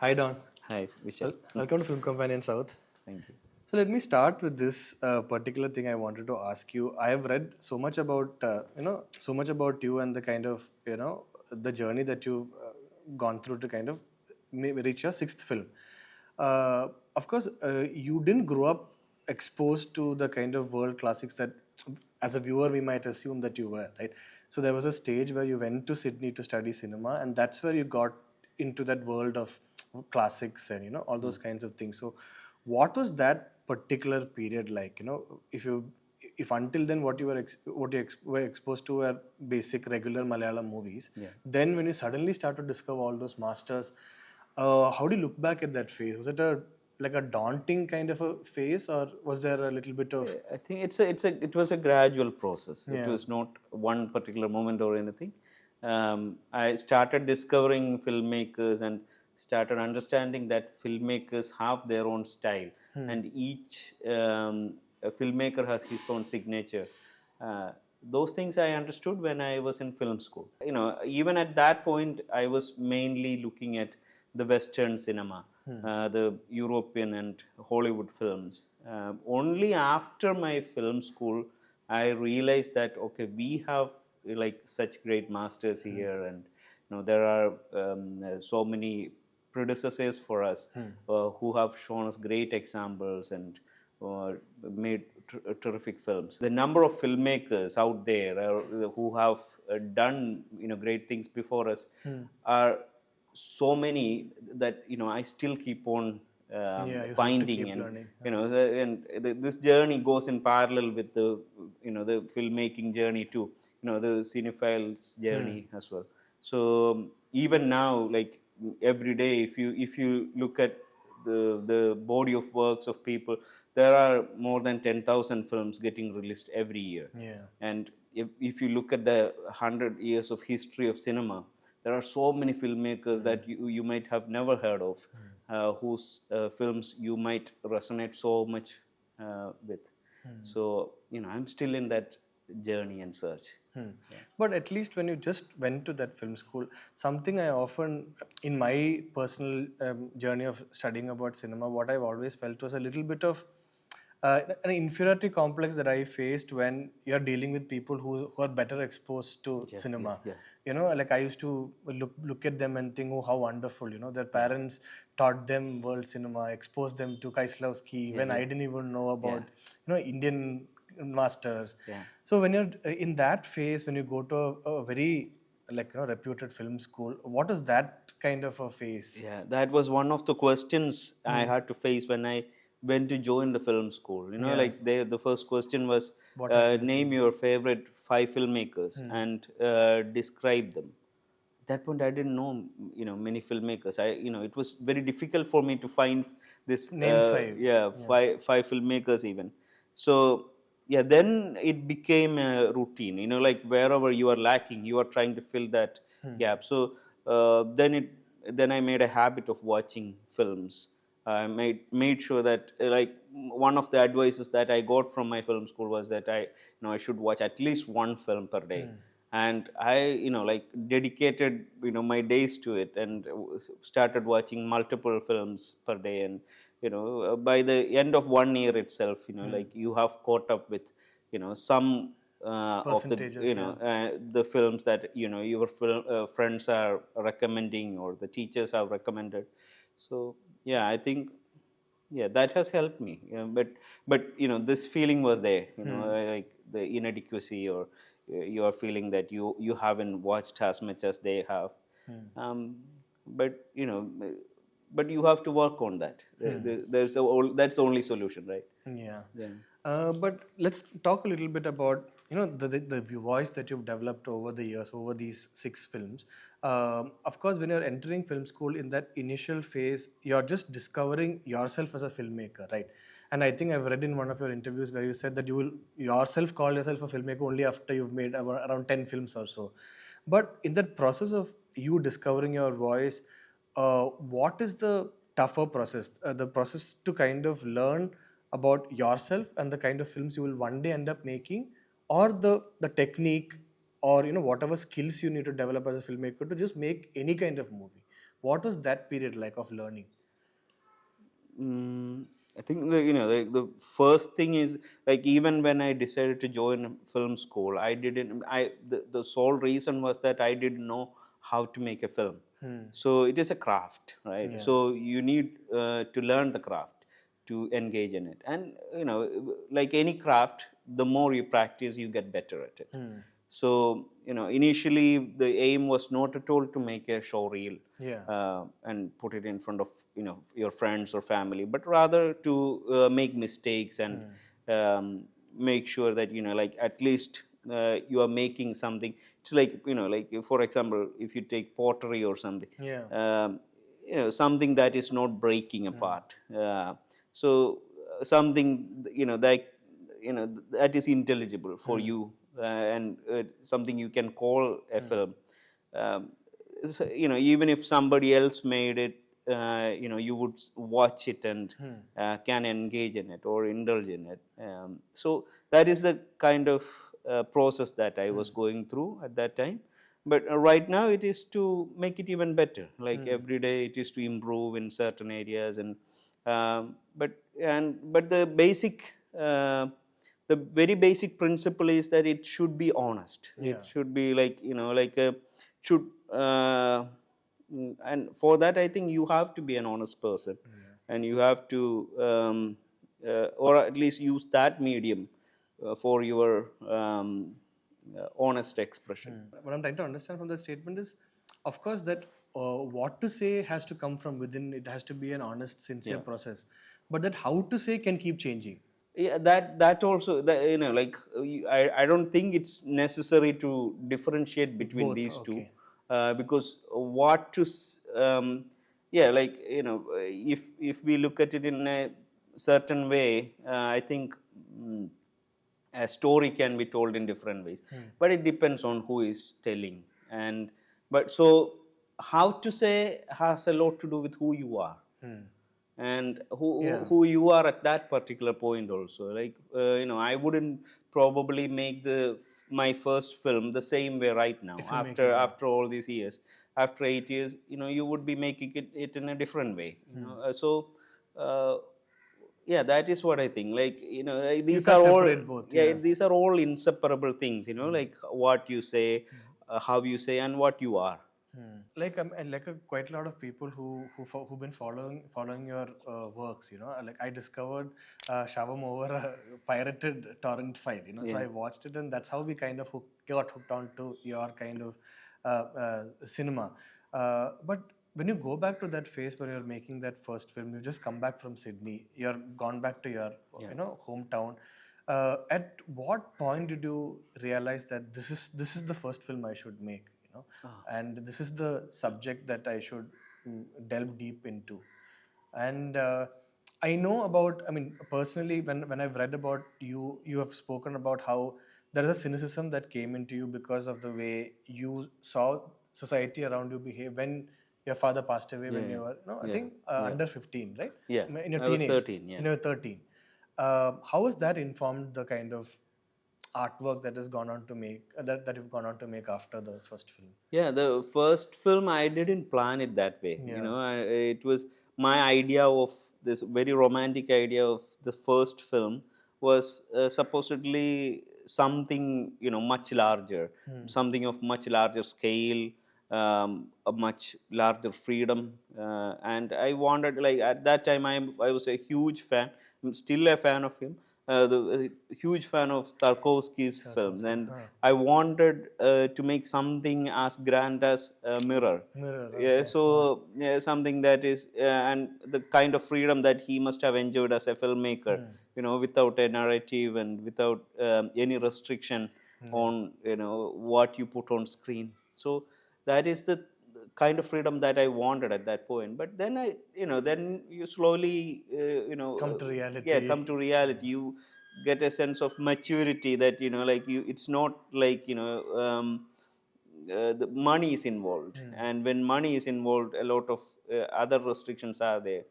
Hi Don. Hi, Vishal. Welcome to Film Companion South. Thank you. So let me start with this particular thing I wanted to ask you. I have read so much about so much about you and the kind of the journey that you've gone through to kind of reach your sixth film. Of course, you didn't grow up exposed to the kind of world classics that, as a viewer, we might assume that you were, right? So there was a stage where you went to Sydney to study cinema, and that's where you got into that world of classics and all those kinds of things. So what was that particular period like? If until then what you were were exposed to were basic regular Malayalam movies, Yeah. then when you suddenly start to discover all those masters, how do you look back at that phase? Was it a daunting kind of a phase, or was there a little bit of I think it was a gradual process. It yeah? was not one particular moment or anything. I started discovering filmmakers and started understanding that filmmakers have their own style, and each filmmaker has his own signature. Those things I understood when I was in film school. Even at that point, I was mainly looking at the Western cinema, the European and Hollywood films. Only after my film school, I realized that okay, we have like such great masters here, and there are so many predecessors for us who have shown us great examples and made terrific films. The number of filmmakers out there who have done great things before us are so many that I still keep on Yeah, you have to finding, keep and learning. this journey goes in parallel with the the filmmaking journey too. The cinephiles journey as well. So even now, like every day, if you look at the body of works of people, there are more than 10,000 films getting released every year. Yeah. And if you look at the 100 years of history of cinema, there are so many filmmakers that you might have never heard of, whose films you might resonate so much with. So I'm still in that journey and search. But at least when you just went to that film school, something I often, in my personal journey of studying about cinema, what I've always felt was a little bit of an inferiority complex that I faced when you're dealing with people who are better exposed to cinema. Yeah. Like I used to look at them and think, oh, how wonderful, their parents taught them world cinema, exposed them to Kieslowski when I didn't even know about, Indian masters. Yeah. So when you're in that phase, when you go to a very reputed film school, what is that kind of a phase? Yeah, that was one of the questions I had to face when I went to join the film school. Yeah. Like the first question was, What have you name seen? your favorite 5 filmmakers and describe them. At that point, I didn't know, many filmmakers. It was very difficult for me to find this, Name five. five filmmakers even. So yeah, then it became a routine. Like wherever you are lacking, you are trying to fill that gap. So then I made a habit of watching films. I made sure that like one of the advices that I got from my film school was that I should watch at least one film per day. And I like dedicated my days to it, and started watching multiple films per day. And by the end of 1 year itself, like you have caught up with some of the Percentage of the films that your friends are recommending or the teachers have recommended. So yeah, I think that has helped me. But this feeling was there, like the inadequacy, or you are feeling that you haven't watched as much as they have. um, but but you have to work on that. That's the only solution, right? Yeah. Yeah. But let's talk a little bit about the voice that you've developed over the years, over these 6 films. Of course, when you're entering film school, in that initial phase, you're just discovering yourself as a filmmaker, right? And I think I've read in one of your interviews where you said that you will yourself call yourself a filmmaker only after you've made around 10 films or so. But in that process of you discovering your voice, what is the tougher process? The process to kind of learn about yourself and the kind of films you will one day end up making, or the technique, or whatever skills you need to develop as a filmmaker to just make any kind of movie. What was that period like of learning? I think the first thing is, like, even when I decided to join film school, I didn't. The sole reason was that I didn't know how to make a film. So it is a craft, right? Yeah. So you need to learn the craft to engage in it, and like any craft, the more you practice, you get better at it. So initially the aim was not at all to make a show reel Yeah. and put it in front of your friends or family, but rather to make mistakes and make sure that like at least you are making something. It's like like for example, if you take pottery or something, Yeah. something that is not breaking apart. Something that that is intelligible for you, and something you can call a film. Um, so, even if somebody else made it, you would watch it and can engage in it or indulge in it. So that is the kind of process that I was going through at that time. But right now it is to make it even better. Like every day it is to improve in certain areas, and but the basic the very basic principle is that it should be honest. Yeah. It should be like like a should and for that I think you have to be an honest person, and you have to or at least use that medium for your honest expression. What I'm trying to understand from the statement is, of course, that what to say has to come from within. It has to be an honest, sincere process. But that how to say can keep changing. Yeah, that also, like I don't think it's necessary to differentiate between Both. these two, Okay. because what to yeah, like if we look at it in a certain way, I think a story can be told in different ways, but it depends on who is telling. And but so how to say has a lot to do with who you are, and who you are at that particular point also. Like I wouldn't probably make my first film the same way right now, If you make after it, after all these years. After 8 years, you would be making it in a different way, so uh, yeah, that is what I think. Like you these can't are all, separate both. yeah, these are all inseparable things, like what you say, how you say, and what you are. And like quite a lot of people who've been following your works, like I discovered Shavam over a pirated torrent file, so I watched it, and that's how we kind of got hooked on to your kind of cinema. But when you go back to that phase when you're making that first film, you just come back from Sydney, you're gone back to your hometown. At what point did you realize that this is the first film I should make? And this is the subject that I should delve deep into. And I know about, I mean, personally, when I've read about you, you have spoken about how there is a cynicism that came into you because of the way you saw society around you behave when your father passed away when you were, I think under 15, right? Yeah, In your I was teenage, 13. Yeah. in your 13. How has that informed the kind of artwork that has gone on to make that you've gone on to make after the first film? Yeah, the first film I didn't plan it that way. It was my idea of this very romantic idea of the first film was supposedly something much larger, something of much larger scale, a much larger freedom, and I wanted, like, at that time I was a huge fan. I'm still a fan of him. Huge fan of Tarkovsky's films, and I wanted to make something as grand as Mirror. Mirror, Yeah, okay. so yeah, something that is, and the kind of freedom that he must have enjoyed as a filmmaker, without a narrative and without any restriction on what you put on screen. So that is the kind of freedom that I wanted at that point. But then then you slowly, Come to yeah, reality. come to reality. You get a sense of maturity that like it's not like the money is involved, and when money is involved, a lot of other restrictions are there.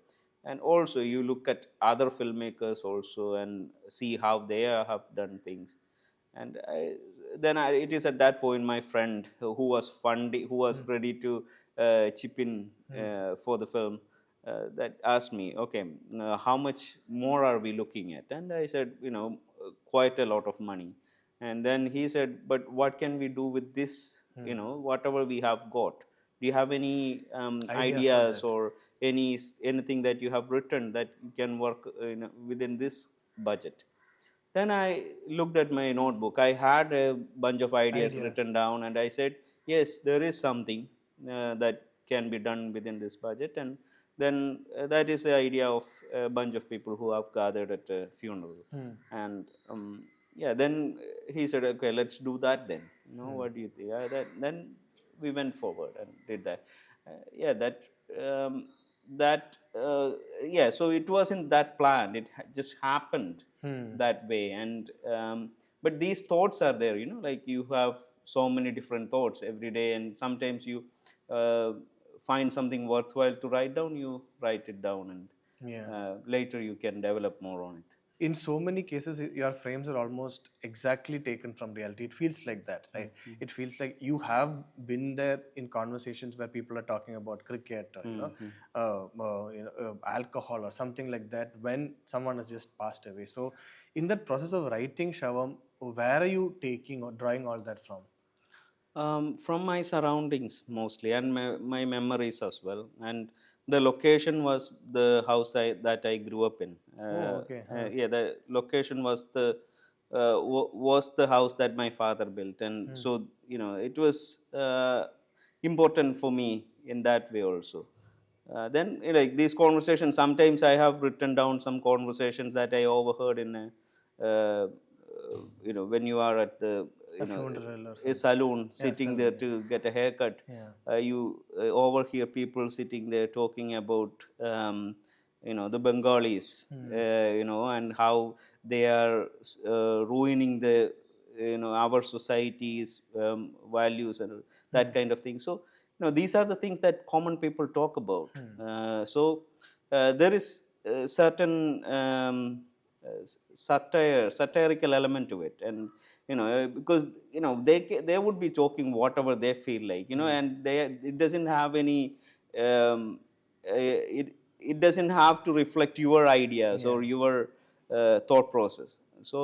And also you look at other filmmakers also and see how they have done things. And it is at that point my friend who was funding, who was ready to chip in for the film, that asked me, okay, how much more are we looking at? And I said, quite a lot of money. And then he said, but what can we do with this, whatever we have got? Do you have any Idea for ideas that. or anything that you have written that you can work within this budget? Then I looked at my notebook. I had a bunch of ideas Ideas. written down, and I said, yes, there is something that can be done within this budget. And then that is the idea of a bunch of people who have gathered at a funeral. And yeah, then he said, okay, let's do that then. What do you think? Then we went forward and did that. Yeah, um, that yeah, so it wasn't that planned. It just happened that way. And but these thoughts are there, like you have so many different thoughts every day, and sometimes you uh, find something worthwhile to write down, you write it down, and Yeah. later you can develop more on it. In so many cases, your frames are almost exactly taken from reality. It feels like that, right? It feels like you have been there in conversations where people are talking about cricket or alcohol or something like that when someone has just passed away. So in that process of writing, Shavam, where are you taking or drawing all that from? From my surroundings mostly, and my memories as well. And the location was the house that I grew up in. Oh, okay. Yeah, the location was was the house that my father built, and so it was important for me in that way also. Then like these conversations, sometimes I have written down some conversations that I overheard in when you are at the A funeral or a something. saloon Yeah, sitting there salon, to get a haircut. yeah. You overhear people sitting there talking about the Bengalis, and how they are ruining the our society's values and that kind of thing. So these are the things that common people talk about. There is a certain satirical element to it. And because they would be talking whatever they feel like, and it doesn't have any um, it doesn't have to reflect your ideas Yeah. or your thought process. So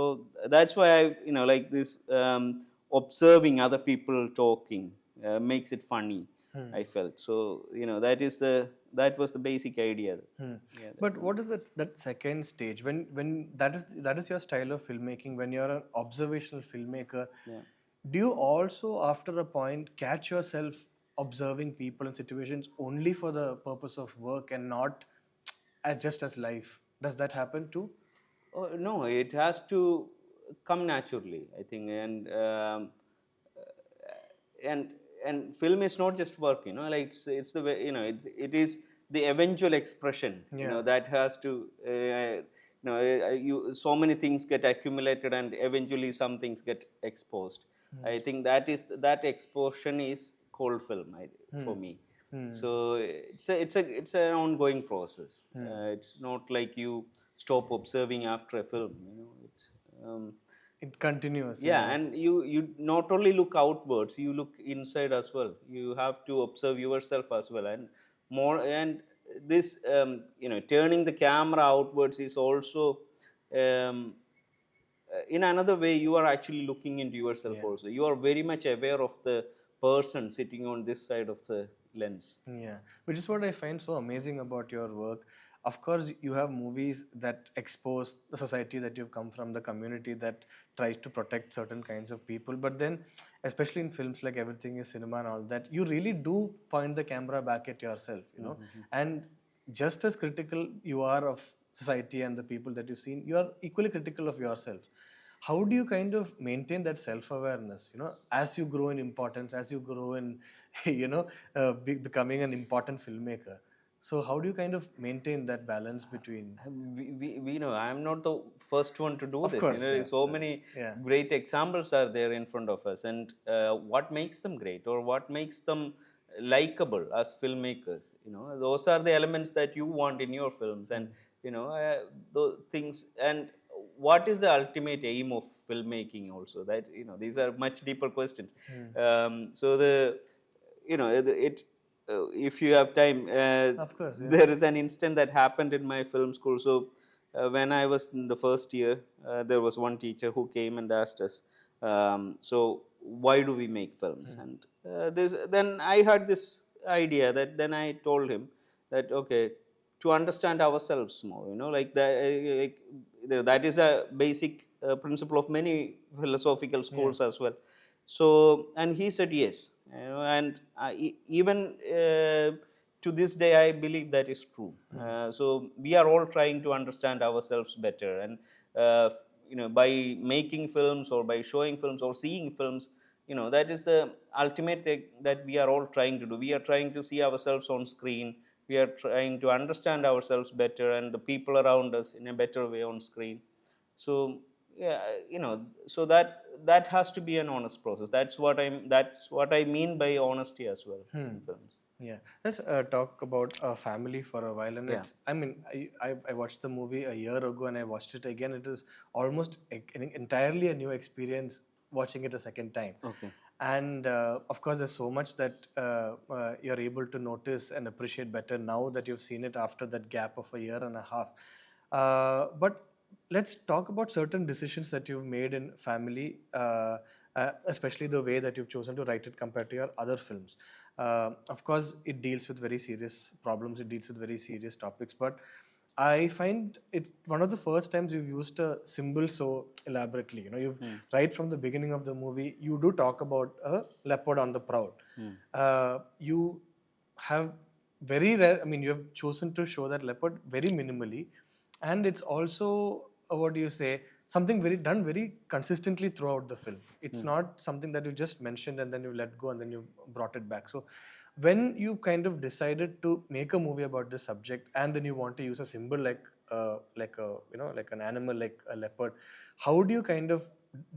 that's why I like this, observing other people talking makes it funny, I felt. So that was the basic idea. Yeah, But what is that second stage when that is your style of filmmaking, when you're an observational filmmaker? yeah. Do you also after a point catch yourself observing people and situations only for the purpose of work and not just as life? Does that happen too? Oh, no, it has to come naturally, I think. And and film is not just work, like it's the way, it is the eventual expression, Yeah. that has to so many things get accumulated, and eventually some things get exposed. I think that exposition is called film, for me. So it's an ongoing process. It's not like you stop observing after a film. It's It continues, yeah, yeah. and you not only look outwards, you look inside as well. You have to observe yourself as well, and more. And this turning the camera outwards is also um, in another way, you are actually looking into yourself Yeah. also. You are very much aware of the person sitting on this side of the lens. Yeah, which is what I find so amazing about your work. Of course, you have movies that expose the society that you've come from, the community that tries to protect certain kinds of people. But then, especially in films like Everything is Cinema and all that, you really do point the camera back at yourself. And just as critical you are of society and the people that you've seen, you are equally critical of yourself. How do you kind of maintain that self-awareness, as you grow in importance, as you grow in becoming an important filmmaker? So how do you kind of maintain that balance between? We know I'm not the first one to do Of this. course, yeah. So many Yeah. great examples are there in front of us, and what makes them great or what makes them likable as filmmakers, those are the elements that you want in your films. And those things. And what is the ultimate aim of filmmaking also, that these are much deeper questions. So the it if you have time, Of course, yeah. there is an incident that happened in my film school. So when I was in the first year, there was one teacher who came and asked us, so why do we make films? And then I had this idea that then I told him that, okay, to understand ourselves more, like that, that is a basic principle of many philosophical schools as well. So, and he said yes, and even to this day, I believe that is true. So we are all trying to understand ourselves better, and by making films or by showing films or seeing films, that is the ultimate thing that we are all trying to do. We are trying to see ourselves on screen. We are trying to understand ourselves better and the people around us in a better way on screen. So yeah, so that has to be an honest process. That's what I mean by honesty as well in films. Yeah, let's talk about family for a while. And Yeah. it's, I mean, I watched the movie a year ago and I watched it again. It is almost entirely a new experience watching it a second time. Okay. And of course, there's so much that you're able to notice and appreciate better now that you've seen it after that gap of a year and a half. But let's talk about certain decisions that you've made in family, especially the way that you've chosen to write it compared to your other films. Of course, it deals with very serious problems, it deals with very serious topics, but I find it's one of the first times you've used a symbol so elaborately. You've right from the beginning of the movie, you do talk about a leopard on the prowl. You have very rare, I mean, you have chosen to show that leopard very minimally, and it's also what do you say, something done very consistently throughout the film. It's not something that you just mentioned and then you let go and then you brought it back. So when you kind of decided to make a movie about this subject and then you want to use a symbol like an animal like a leopard, how do you kind of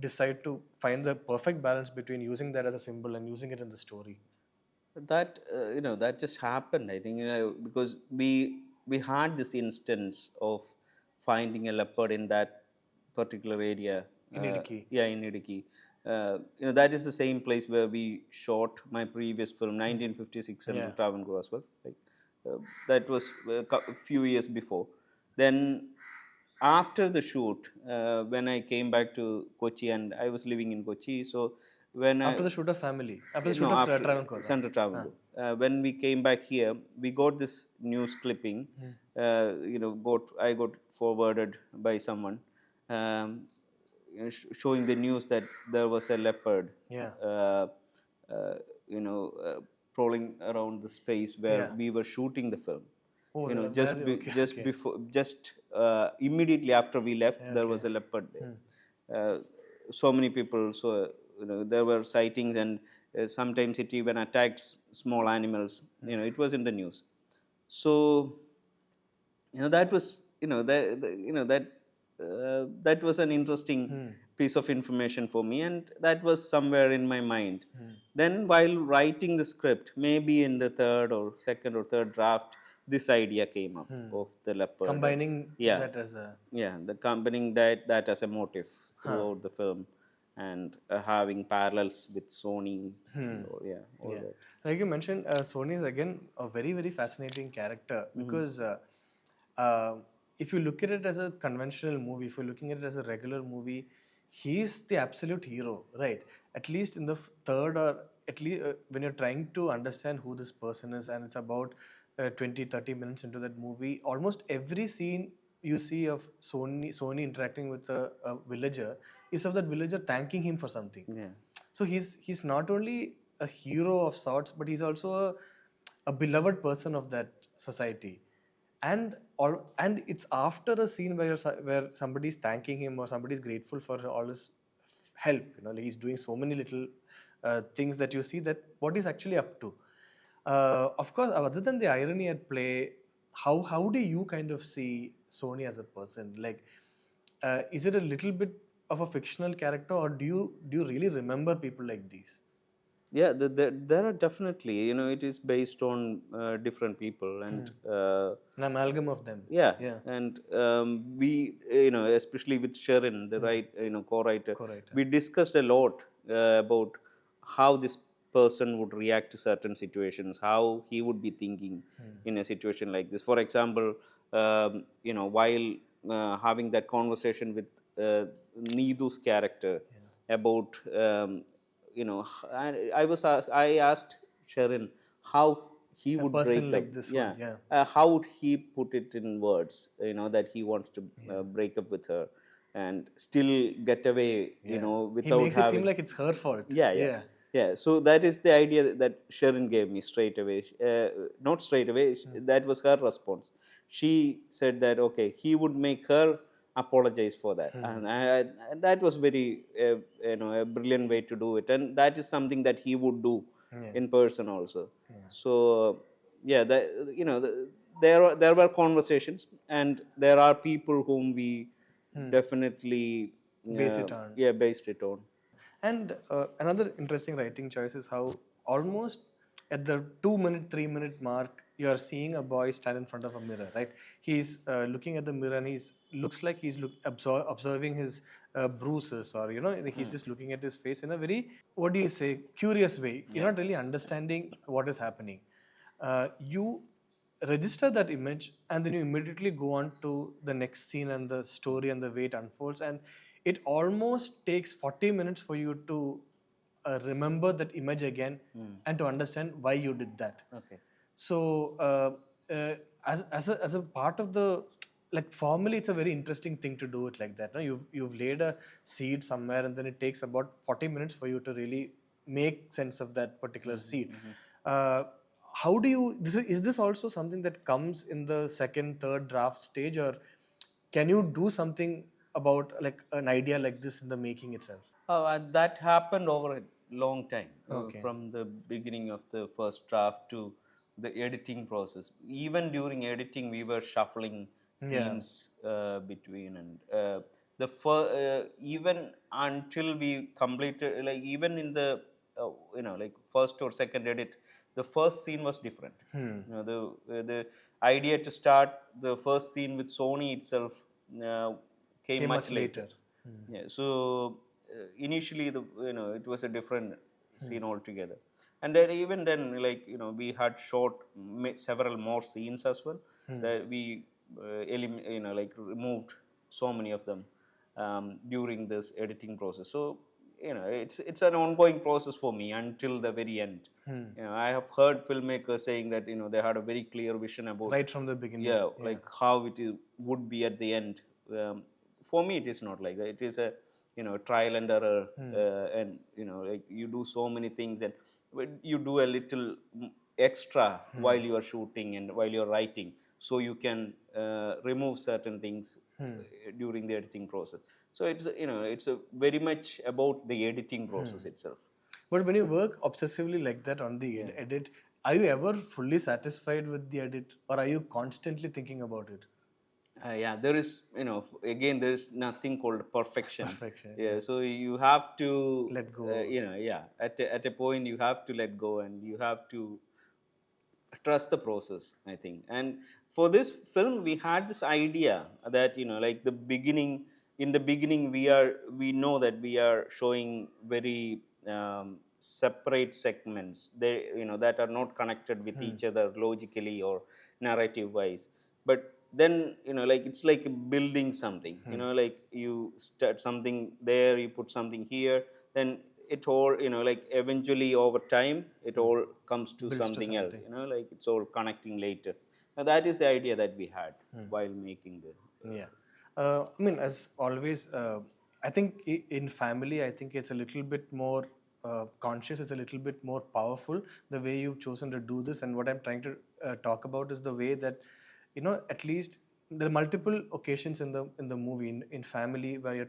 decide to find the perfect balance between using that as a symbol and using it in the story? That just happened, I think, because we had this instance of finding a leopard in that particular area. In Idiki. Yeah, in Idiki. That is the same place where we shot my previous film, 1956, Central Travancore as well. That was a few years before. Then after the shoot, when I came back to Kochi, and I was living in Kochi, so After the shoot of Family, after the shoot no, of after Travancore. Central Travancore. When we came back here, we got this news clipping. I got forwarded by someone, showing the news that there was a leopard. Yeah. Prowling around the space where we were shooting the film. Just immediately after we left, there was a leopard there. So many people, so there were sightings, and sometimes it even attacked small animals. It was in the news. So that was that was an interesting piece of information for me, and that was somewhere in my mind. Then while writing the script, maybe in the second or third draft, this idea came up of the leopard. Combining that as a... combining that as a motive throughout the film, and having parallels with Sony. That. Like you mentioned, Sony is again a very, very fascinating character because if you look at it as a conventional movie, if you're looking at it as a regular movie, he's the absolute hero, right? At least in the third, or at least when you're trying to understand who this person is, and it's about 20-30 minutes into that movie, almost every scene you see of Sony interacting with a villager is of that villager thanking him for something. So he's not only a hero of sorts, but he's also a beloved person of that society. And it's after a scene where somebody's thanking him or somebody's grateful for all his help. Like he's doing so many little things that you see that what he's actually up to. Of course, other than the irony at play, how do you kind of see Sony as a person? Like, is it a little bit of a fictional character, or do you really remember people like these? Yeah, there are definitely, it is based on different people and an amalgam of them. Yeah. And we, especially with Sharon, the co-writer, we discussed a lot about how this person would react to certain situations, how he would be thinking in a situation like this. For example, while having that conversation with Needu's character about, I asked Sharon how he A would break person up. like this Yeah, one, yeah. how would he put it in words? That he wants to break up with her and still get away. Yeah. He Without makes it seem having. like it's her fault. Yeah, yeah, Yeah. yeah. So that is the idea that Sharon gave me straight away. Not straight away. That was her response. She said that okay, he would make her apologize for that, and that was very a brilliant way to do it, and that is something that he would do in person also. So yeah, there were conversations, and there are people whom we definitely Base it on. based it on. And another interesting writing choice is how almost at the 2 minute, 3 minute mark, you are seeing a boy stand in front of a mirror, right? He's looking at the mirror and he's looks like he's observing his bruises, or he's just looking at his face in a very, what do you say, curious way. You're not really understanding what is happening. You register that image and then you immediately go on to the next scene and the story and the way it unfolds, and it almost takes 40 minutes for you to remember that image again and to understand why you did that. Okay. So as a part of the, like, formally it's a very interesting thing to do it like that. No? You've laid a seed somewhere and then it takes about 40 minutes for you to really make sense of that particular seed. How do you, is this also something that comes in the second, third draft stage, or can you do something about like an idea like this in the making itself? And that happened over a long time, Okay. from the beginning of the first draft to the editing process. Even during editing, we were shuffling scenes between, and even until we completed, like even in the like first or second edit, the first scene was different. The idea to start the first scene with Sony itself came much later. Yeah, so initially it was a different scene altogether, and then even then, like we had shot several more scenes as well, that we like removed so many of them during this editing process. So it's an ongoing process for me until the very end. I have heard filmmakers saying that they had a very clear vision about, Right from the beginning. yeah, like how would be at the end. For me, it is not like that. It is a trial and error, and like you do so many things, and you do a little extra while you are shooting and while you are writing, so you can remove certain things during the editing process. So it's a very much about the editing process itself. But when you work obsessively like that on the edit, are you ever fully satisfied with the edit, or are you constantly thinking about it? Yeah, there is, again, there is nothing called perfection. Perfection, Yeah, so you have to let go. at a point you have to let go, and you have to trust the process, I think. And for this film, we had this idea that like in the beginning, we know that we are showing very separate segments, they that are not connected with each other logically or narrative wise. But then like it's like building something, like you start something there, you put something here, then it all like eventually over time it all comes to Builds to something else, something. like it's all connecting later. Now that is the idea that we had while making the Yeah. I mean, as always, I think in family, I think it's a little bit more conscious, it's a little bit more powerful, the way you've chosen to do this. And what I'm trying to talk about is the way that, at least there are multiple occasions in the movie, in family, where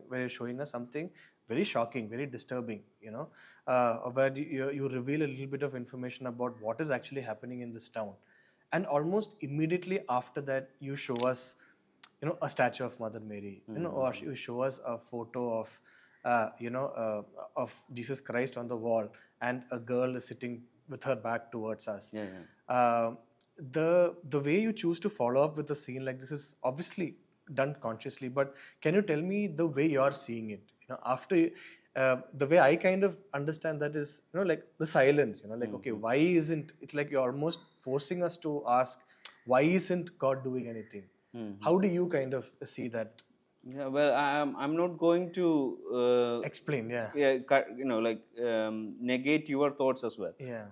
where you're showing us something very shocking, very disturbing, where you reveal a little bit of information about what is actually happening in this town. And almost immediately after that, you show us a statue of Mother Mary, or you show us a photo of of Jesus Christ on the wall, and a girl is sitting with her back towards us. The way you choose to follow up with a scene like this is obviously done consciously, but can you tell me the way you're seeing it? After The way I kind of understand that is, like the silence, like, okay, why isn't, it's like you're almost forcing us to ask, why isn't God doing anything? How do you kind of see that? Yeah, well, I'm not going to Explain, yeah. negate your thoughts as well. Yeah.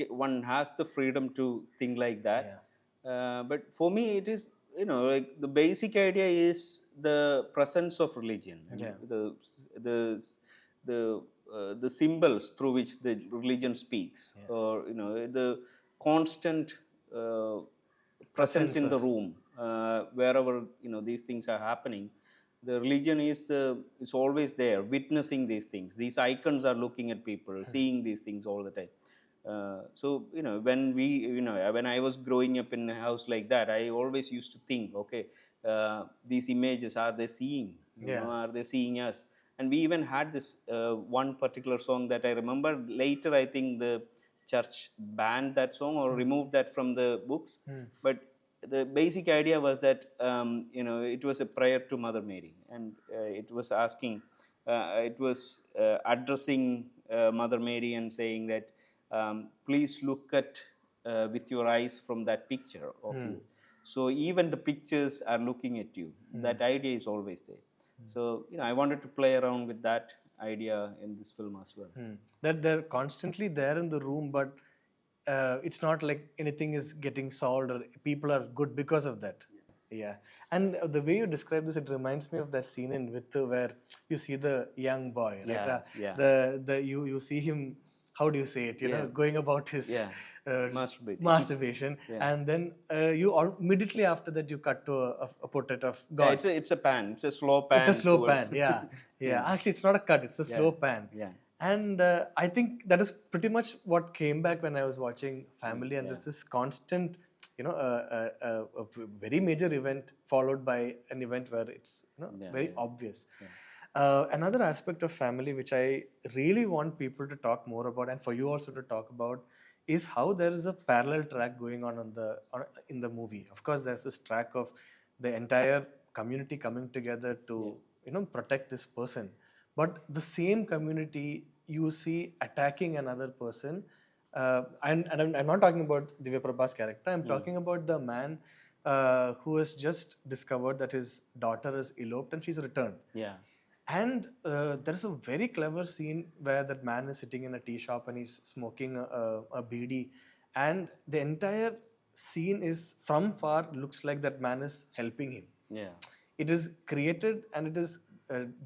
One has the freedom to think like that. But for me, it is, like the basic idea is the presence of religion, and the symbols through which the religion speaks, or the constant presence in the room, wherever these things are happening. The religion is always there, witnessing these things. These icons are looking at people, seeing these things all the time. So when I was growing up in a house like that, I always used to think, okay, these images, are they seeing? Are they seeing us? And we even had this one particular song that I remember. Later, I think the church banned that song or removed that from the books. But the basic idea was that it was a prayer to Mother Mary, and it was asking, it was addressing Mother Mary and saying that, please look at with your eyes from that picture of you. So even the pictures are looking at you. That idea is always there. So I wanted to play around with that idea in this film as well. That they're constantly there in the room, but it's not like anything is getting solved or people are good because of that. Yeah. And the way you describe this, it reminds me of that scene in Vithu where you see the young boy, right? You see him, how do you say it, going about his masturbation. And then immediately after that you cut to a portrait of God. It's a pan. It's a slow pan. It's a slow pan, yeah. Actually, it's not a cut, it's a slow pan. And I think that is pretty much what came back when I was watching Family, and this is constant, a very major event followed by an event where it's very obvious. Another aspect of Family which I really want people to talk more about, and for you also to talk about, is how there is a parallel track going on in the movie. Of course, there's this track of the entire community coming together to protect this person. But the same community you see attacking another person, and I'm not talking about Divya Prabha's character. I'm talking about the man who has just discovered that his daughter is eloped and she's returned. And there is a very clever scene where that man is sitting in a tea shop and he's smoking a beedi, and the entire scene is from far looks like that man is helping him. It is created and it is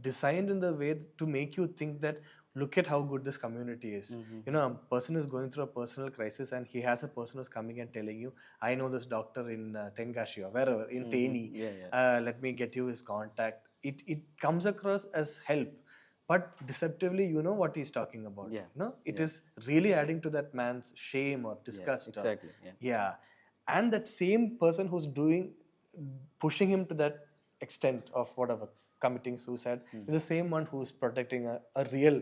designed in the way to make you think that look at how good this community is. A person is going through a personal crisis and he has a person who's coming and telling you, I know this doctor in Tengashi or wherever, in Teni, let me get you his contact. It comes across as help, but deceptively you know what he's talking about. It is really adding to that man's shame or disgust. Exactly. And that same person who's pushing him to that extent of whatever, committing suicide, is the same one who's protecting a real,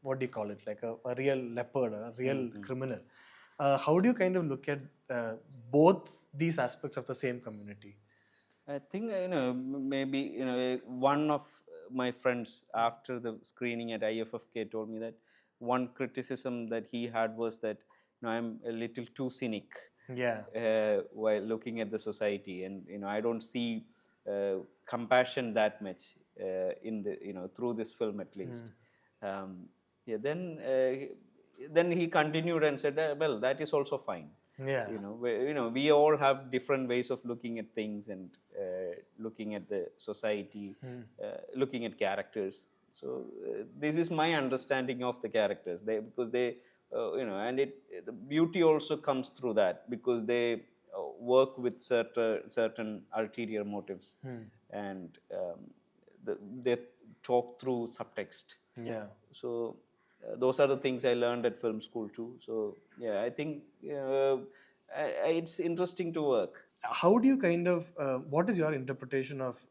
what do you call it, like a real leopard, a real criminal. How do you kind of look at both these aspects of the same community? I think maybe one of my friends after the screening at IFFK told me that one criticism that he had was that I'm a little too cynic while looking at the society, and I don't see compassion that much in the through this film at least. Then he continued and said, well, that is also fine. We all have different ways of looking at things and looking at the society, looking at characters. So this is my understanding of the characters. Because they and the beauty also comes through that, because they work with certain ulterior motives, and they talk through subtext. So those are the things I learned at film school too. So I think it's interesting to work. How do you kind of what is your interpretation of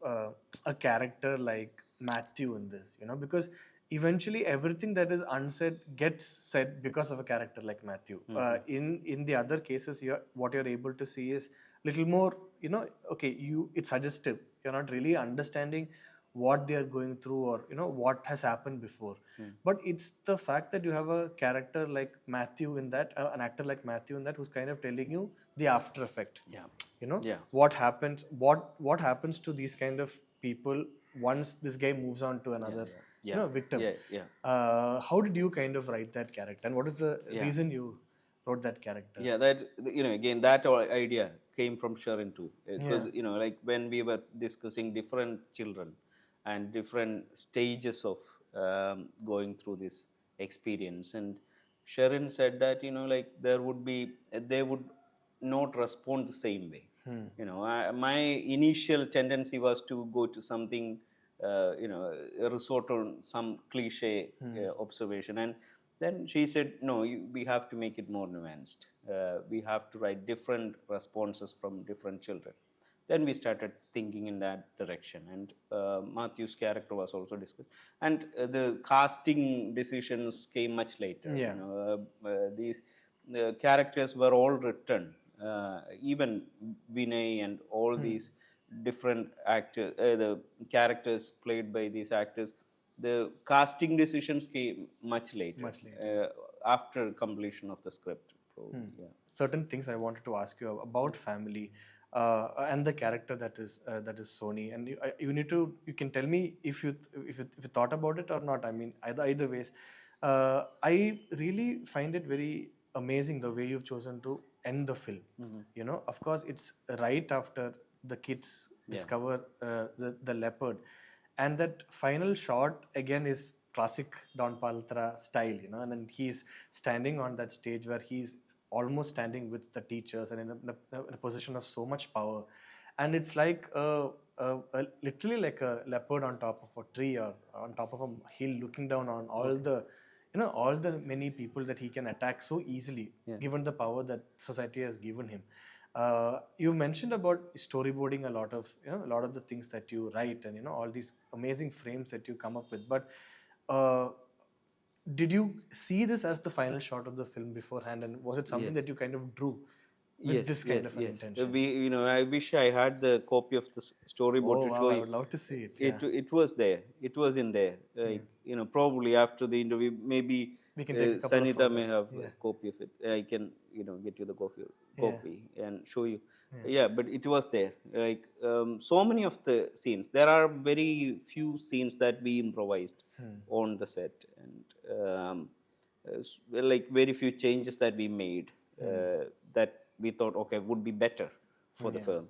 a character like Matthew in this? Because eventually everything that is unsaid gets said because of a character like Matthew. In the other cases, what you're able to see is little more, okay, it's suggestive. You're not really understanding what they are going through, or what has happened before. But it's the fact that you have a character like Matthew in that, an actor like Matthew in that, who's kind of telling you the after effect. Yeah. What happens, what happens to these kind of people once this guy moves on to another victim. How did you kind of write that character, and what is the reason you wrote that character? Yeah, that again, that idea came from Sharon too, because like when we were discussing different children and different stages of going through this experience, and Sharon said that like they would not respond the same way. My initial tendency was to go to something, a resort on some cliche observation, and then she said, no, we have to make it more nuanced. We have to write different responses from different children. Then we started thinking in that direction, and Matthew's character was also discussed. And the casting decisions came much later. These the characters were all written. Even Vinay and all these different actors, the characters played by these actors, the casting decisions came much later, after completion of the script. Certain things I wanted to ask you about family, and the character that is Sony, and you can tell me if you thought about it or not. I mean, either ways, I really find it very amazing the way you've chosen to end the film. Of course, it's right after the kids discover the leopard, and that final shot again is classic Don Palathara style, and then he's standing on that stage where he's almost standing with the teachers and in a position of so much power, and it's like literally like a leopard on top of a tree or on top of a hill, looking down on all the all the many people that he can attack so easily, given the power that society has given him. You mentioned about storyboarding a lot of the things that you write, and all these amazing frames that you come up with. But did you see this as the final shot of the film beforehand, and was it something that you kind of drew with this kind of an intention? I wish I had the copy of the storyboard to show you. I would love to see it. It was there. It was in there. Like probably after the interview, maybe we can take a Sanita may have a copy of it. I can get you the copy and show you. But it was there. Like so many of the scenes. There are very few scenes that we improvised on the set, and like very few changes that we made that we thought would be better for the film.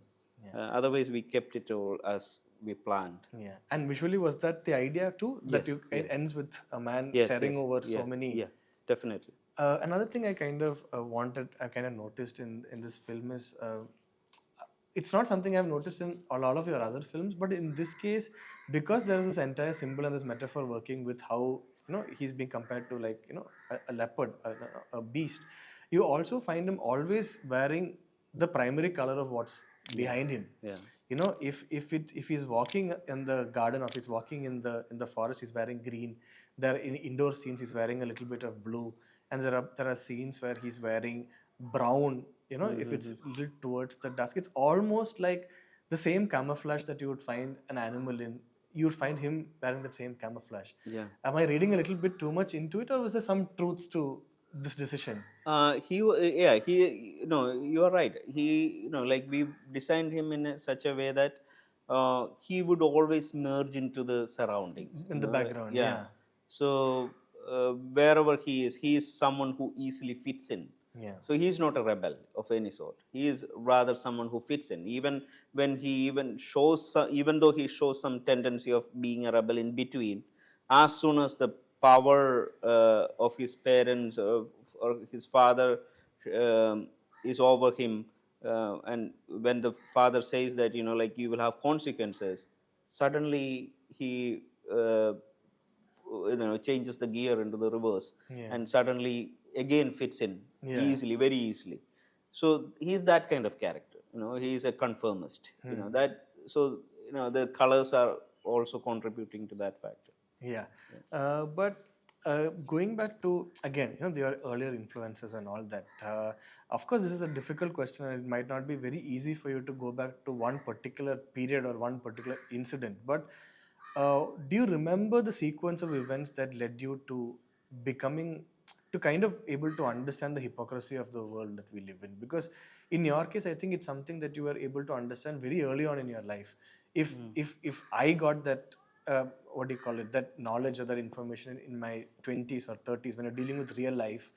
Otherwise, we kept it all as we planned. And visually, was that the idea too? That it ends with a man staring over so many. Yeah, definitely. Another thing I kind of noticed in this film is, it's not something I've noticed in a lot of your other films, but in this case, because there is this entire symbol and this metaphor working with how he's being compared to like a leopard, a beast. You also find him always wearing the primary color of what's behind him. If he's walking in the garden, or if he's walking in the forest, he's wearing green. There in indoor scenes, he's wearing a little bit of blue, and there are scenes where he's wearing brown. If it's a little towards the dusk, it's almost like the same camouflage that you would find an animal in. You would find him wearing the same camouflage. Am I reading a little bit too much into it, or was there some truth to this decision? You are right. He, like we designed him in such a way that he would always merge into the surroundings. In the background, So wherever he is someone who easily fits in. So he is not a rebel of any sort. He is rather someone who fits in. Even when he even though he shows some tendency of being a rebel in between, as soon as the power of his parents or his father is over him, and when the father says that like you will have consequences, suddenly he changes the gear into the reverse, and suddenly again fits in easily, very easily. So he's that kind of character. He's a conformist. The colors are also contributing to that factor. But going back to again, their earlier influences and all that. Of course, this is a difficult question, and it might not be very easy for you to go back to one particular period or one particular incident. But Do you remember the sequence of events that led you to becoming, to kind of able to understand the hypocrisy of the world that we live in? Because in your case, I think it's something that you were able to understand very early on in your life. If I got that, what do you call it, that knowledge or that information in my 20s or 30s when you're dealing with real life,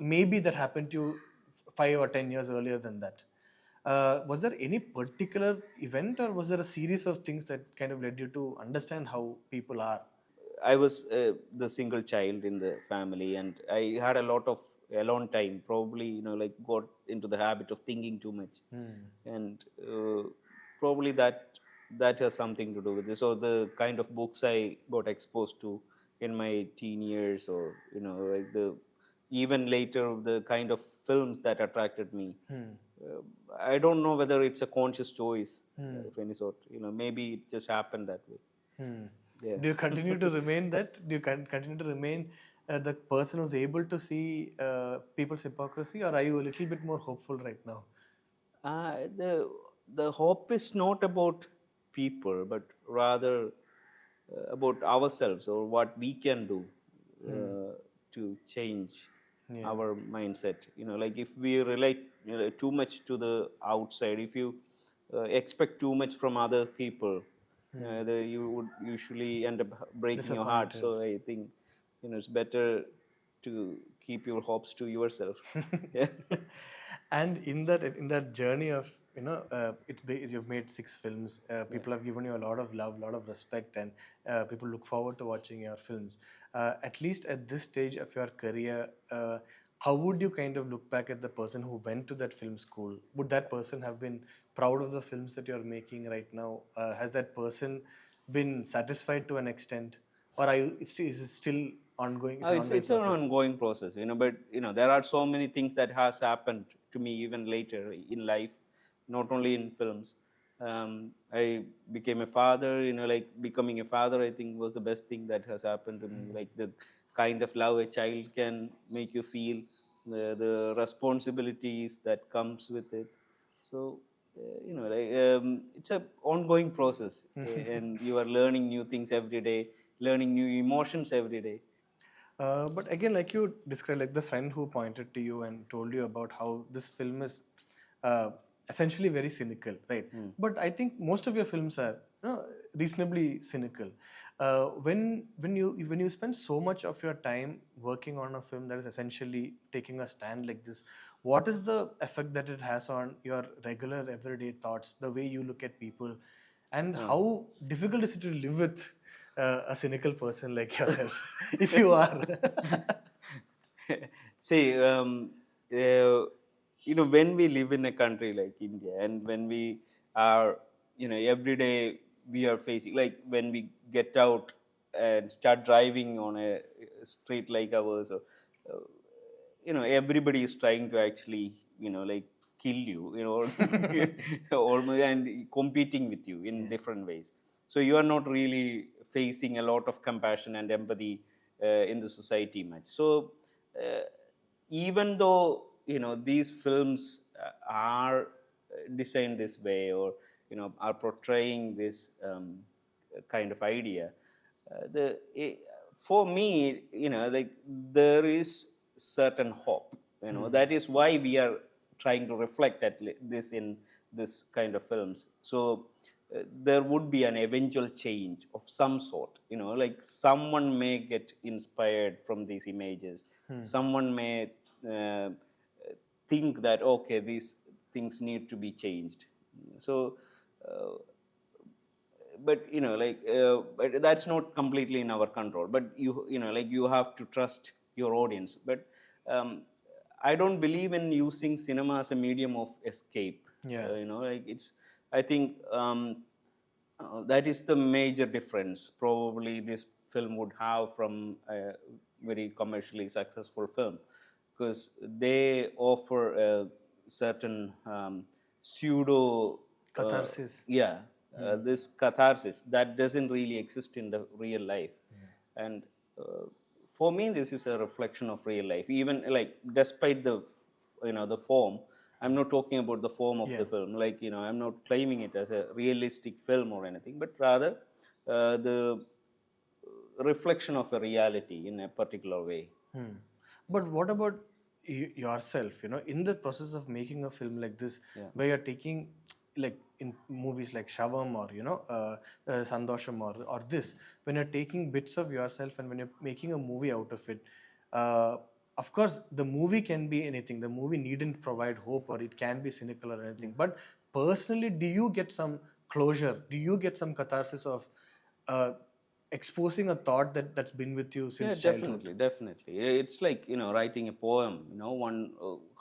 maybe that happened to you 5 or 10 years earlier than that. Was there any particular event, or was there a series of things that kind of led you to understand how people are? I was the single child in the family, and I had a lot of alone time. Probably, like got into the habit of thinking too much, and probably that has something to do with this, or the kind of books I got exposed to in my teen years, or like the even later the kind of films that attracted me. I don't know whether it's a conscious choice of any sort. Maybe it just happened that way. Hmm. Yeah. Do you continue to remain that? Do you continue to remain the person who's able to see people's hypocrisy, or are you a little bit more hopeful right now? The hope is not about people, but rather about ourselves, or what we can do to change Yeah. our mindset. Like if we relate too much to the outside, if you expect too much from other people, you would usually end up breaking your heart. Disappointed. So I think it's better to keep your hopes to yourself. Yeah. And in that journey of, you've made 6 films. People have given you a lot of love, lot of respect, and people look forward to watching your films. At least at this stage of your career, how would you kind of look back at the person who went to that film school? Would that person have been proud of the films that you're making right now? Has that person been satisfied to an extent, or is it still ongoing? It's an ongoing It's an process. ongoing process, but there are so many things that has happened to me even later in life, not only in films. I became a father. Like becoming a father, I think was the best thing that has happened to me. Like the kind of love a child can make you feel, the responsibilities that comes with it. So it's a ongoing process, and you are learning new things every day, learning new emotions every day. But again, like you described, like the friend who pointed to you and told you about how this film is essentially very cynical, right? But I think most of your films are, reasonably cynical. When you spend so much of your time working on a film that is essentially taking a stand like this, what is the effect that it has on your regular everyday thoughts, the way you look at people, and how difficult is it to live with a cynical person like yourself, if you are? See, when we live in a country like India, and when we are, every day we are facing, like when we get out and start driving on a street like ours, or, uh, everybody is trying to actually, like kill you, almost, and competing with you in different ways. So you are not really facing a lot of compassion and empathy in the society much. So uh, even though these films are designed this way, or are portraying this kind of idea, the for me, like there is certain hope. That is why we are trying to reflect at this in this kind of films. So there would be an eventual change of some sort. Like someone may get inspired from these images. Someone may uh, think that okay, these things need to be changed. So uh, but but that's not completely in our control, but like you have to trust your audience. But um, I don't believe in using cinema as a medium of escape. Yeah. Like it's, I think that is the major difference probably this film would have from a very commercially successful film, because they offer a certain pseudo Catharsis. yeah, this catharsis that doesn't really exist in the real life. And uh, for me this is a reflection of real life, even like despite the the form. I'm not talking about the form of Yeah. the film, like I'm not claiming it as a realistic film or anything, but rather the reflection of a reality in a particular way. But what about yourself? You know, in the process of making a film like this, where you're taking, like in movies like Shavam or Sandosham or this, when you're taking bits of yourself and when you're making a movie out of it, of course the movie can be anything. The movie needn't provide hope, or it can be cynical or anything. But personally, do you get some closure? Do you get some catharsis of exposing a thought that's been with you since childhood? Definitely. It's like, writing a poem,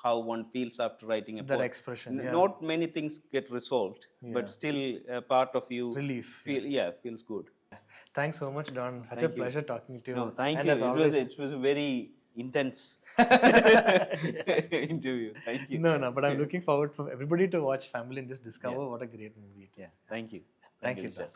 how one feels after writing a poem. That expression, Not many things get resolved, but still a part of you feels good. Thanks so much, Don. Such a pleasure talking to you. No, thank you. It was a very intense interview. Thank you. No, but I'm looking forward for everybody to watch Family and just discover what a great movie it is. Thank you. Thank you, Don.